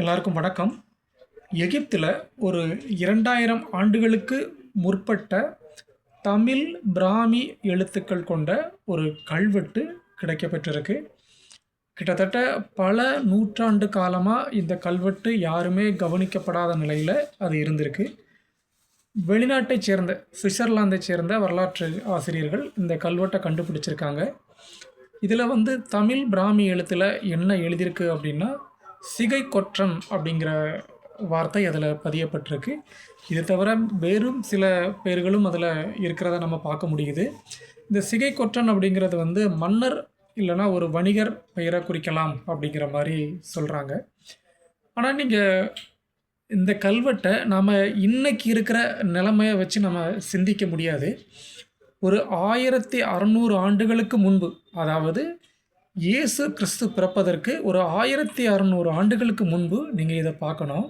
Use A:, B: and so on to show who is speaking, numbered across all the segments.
A: எல்லாருக்கும் வணக்கம். எகிப்தில் ஒரு 2000 ஆண்டுகளுக்கு முற்பட்ட தமிழ் பிராமி எழுத்துக்கள் கொண்ட ஒரு கல்வெட்டு கிடைக்கப்பெற்றிருக்கு. கிட்டத்தட்ட பல நூற்றாண்டு காலமாக இந்த கல்வெட்டு யாருமே கவனிக்கப்படாத நிலையில் அது இருந்திருக்கு. வெளிநாட்டைச் சேர்ந்த சுவிட்சர்லாந்தைச் சேர்ந்த வரலாற்று ஆசிரியர்கள் இந்த கல்வெட்டை கண்டுபிடிச்சிருக்காங்க. இதில் தமிழ் பிராமி எழுத்தில் என்ன எழுதியிருக்கு அப்படின்னா, சிகை கொற்றன் அப்படிங்கிற வார்த்தை அதில் பதியப்பட்டிருக்கு. இது தவிர வேறும் சில பேர்களும் அதில் இருக்கிறத நம்ம பார்க்க முடியுது. இந்த சிகை கொற்றன் அப்படிங்கிறது மன்னர் இல்லைனா ஒரு வணிகர் பெயரை குறிக்கலாம் அப்படிங்கிற மாதிரி சொல்கிறாங்க. ஆனால் நீங்கள் இந்த கல்வெட்டை நாம் இன்னைக்கு இருக்கிற நிலைமையை வச்சு நம்ம சிந்திக்க முடியாது. ஒரு 1600 ஆண்டுகளுக்கு முன்பு, அதாவது இயேசு கிறிஸ்து பிறப்பதற்கு ஒரு 1600 ஆண்டுகளுக்கு முன்பு நீங்கள் இதை பார்க்கணும்.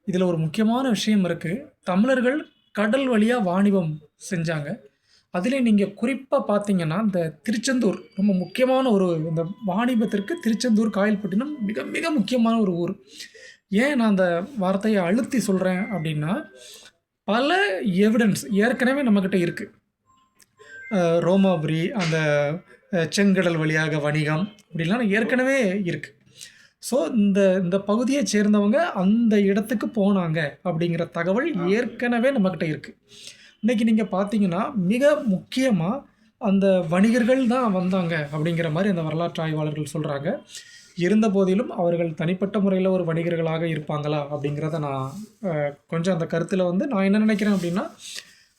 A: இதில் ஒரு முக்கியமான விஷயம் இருக்குது. தமிழர்கள் கடல் வழியாக வாணிபம் செஞ்சாங்க. அதிலே நீங்கள் குறிப்பாக பார்த்தீங்கன்னா, இந்த திருச்செந்தூர் ரொம்ப முக்கியமான ஒரு இந்த வாணிபத்திற்கு திருச்செந்தூர் காயல்பட்டினம் மிக மிக முக்கியமான ஒரு ஊர். ஏன் நான் அந்த வார்த்தையை அழுத்தி சொல்கிறேன் அப்படின்னா, பல எவிடன்ஸ் ஏற்கனவே நம்மக்கிட்ட இருக்குது. ரோமாபுரி, அந்த செங்கடல் வழியாக வணிகம் அப்படிலாம் ஏற்கனவே இருக்குது. ஸோ இந்த பகுதியை சேர்ந்தவங்க அந்த இடத்துக்கு போனாங்க அப்படிங்கிற தகவல் ஏற்கனவே நம்மக்கிட்ட இருக்குது. இன்றைக்கி நீங்கள் பார்த்தீங்கன்னா, மிக முக்கியமாக அந்த வணிகர்கள் தான் வந்தாங்க அப்படிங்கிற மாதிரி அந்த வரலாற்று ஆய்வாளர்கள் சொல்கிறாங்க. இருந்த போதிலும் அவர்கள் தனிப்பட்ட முறையில் ஒரு வணிகர்களாக இருப்பாங்களா அப்படிங்கிறத நான் கொஞ்சம் அந்த கருத்தில் நான் என்ன நினைக்கிறேன் அப்படின்னா,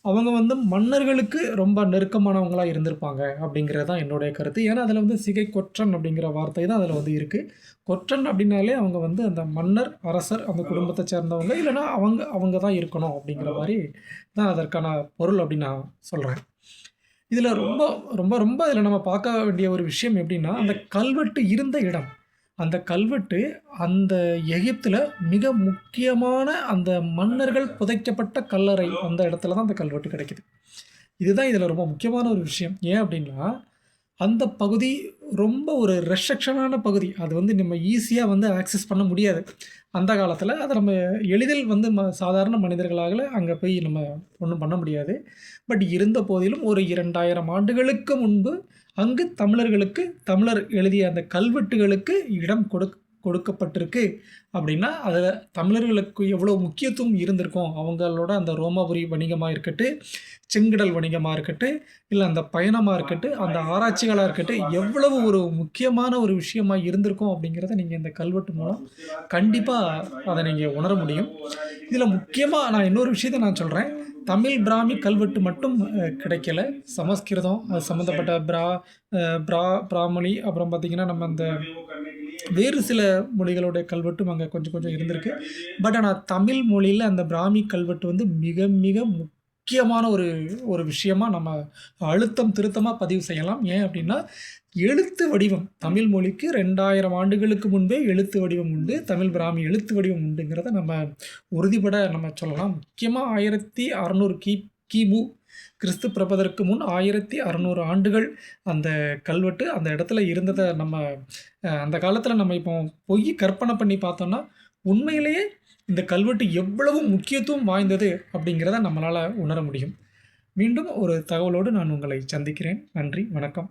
A: அவங்க மன்னர்களுக்கு ரொம்ப நெருக்கமானவங்களாக இருந்திருப்பாங்க அப்படிங்கிறது தான் என்னுடைய கருத்து. ஏன்னா அதில் சிகை கொற்றன் அப்படிங்கிற வார்த்தை தான் அதில் இருக்குது. கொற்றன் அப்படின்னாலே அவங்க அந்த மன்னர், அரசர், அந்த குடும்பத்தை சேர்ந்தவங்க, இல்லைனா அவங்க தான் இருக்கணும் அப்படிங்கிற மாதிரி தான் அதற்கான பொருள் அப்படின்னு நான் சொல்கிறேன். இதில் ரொம்ப ரொம்ப ரொம்ப இதில் நம்ம பார்க்க வேண்டிய ஒரு விஷயம் எப்படின்னா, அந்த கல்வெட்டு இருந்த இடம், அந்த கல்வெட்டு அந்த எகிப்தில் மிக முக்கியமான அந்த மன்னர்கள் புதைக்கப்பட்ட கல்லறை, அந்த இடத்துல தான் அந்த கல்வெட்டு கிடைக்கிது. இதுதான் இதில் ரொம்ப முக்கியமான ஒரு விஷயம். ஏன் அப்படின்னா, அந்த பகுதி ரொம்ப ஒரு ரெஸ்ட்ரிக்ஷனான பகுதி. அது நம்ம ஈஸியாக ஆக்சஸ் பண்ண முடியாது. அந்த காலத்தில் அதை நம்ம எளிதில் சாதாரண மனிதர்களால் அங்கே போய் நம்ம ஒன்றும் பண்ண முடியாது. பட் இருந்த போதிலும் ஒரு 2000 ஆண்டுகளுக்கு முன்பு அங்கு தமிழர் எழுதிய அந்த கல்வெட்டுகளுக்கு இடம் கொடுக்கப்பட்டிருக்கு அப்படின்னா, அதில் தமிழர்களுக்கு எவ்வளோ முக்கியத்துவம் இருந்திருக்கும். அவங்களோட அந்த ரோமாபுரி வணிகமாக இருக்கட்டும், செங்கடல் வணிகமாக இருக்கட்டும், இல்லை அந்த பயணமாக இருக்கட்டும், அந்த ஆராய்ச்சிகளாக இருக்கட்டும், எவ்வளவு ஒரு முக்கியமான ஒரு விஷயமாக இருந்திருக்கும் அப்படிங்கிறத நீங்கள் இந்த கல்வெட்டு மூலம் கண்டிப்பாக அதை நீங்கள் உணர முடியும். இதில் முக்கியமாக நான் இன்னொரு விஷயத்தை நான் சொல்கிறேன். தமிழ் பிராமி கல்வெட்டு மட்டும் கிடைக்கல. சமஸ்கிருதம் அது சம்மந்தப்பட்ட பிராமணி, அப்புறம் பார்த்திங்கன்னா நம்ம அந்த வேறு சில மொழிகளுடைய கல்வெட்டும் அங்கே கொஞ்சம் கொஞ்சம் இருந்திருக்கு. பட் ஆனால் தமிழ் மொழியில் அந்த பிராமி கல்வெட்டு மிக மிக முக்கியமான ஒரு விஷயமாக நம்ம அழுத்தம் திருத்தமாக பதிவு செய்யலாம். ஏன் அப்படின்னா, எழுத்து வடிவம் தமிழ் மொழிக்கு 2000 ஆண்டுகளுக்கு முன்பே எழுத்து வடிவம் உண்டு. தமிழ் பிராமி எழுத்து வடிவம் உண்டுங்கிறத நம்ம உறுதிபட நம்ம சொல்லலாம். முக்கியமாக 1600 கிமு கிறிஸ்து பிறப்பதற்கு முன் 1600 ஆண்டுகள் அந்த கல்வெட்டு அந்த இடத்துல இருந்ததை நம்ம அந்த காலத்தில் நம்ம இப்போ போய் கற்பனை பண்ணி பார்த்தோம்னா, உண்மையிலேயே இந்த கல்வெட்டு எவ்வளவு முக்கியத்துவம் வாய்ந்தது அப்படிங்கிறத நம்மளால் உணர முடியும். மீண்டும் ஒரு தகவலோடு நான் உங்களை சந்திக்கிறேன். நன்றி, வணக்கம்.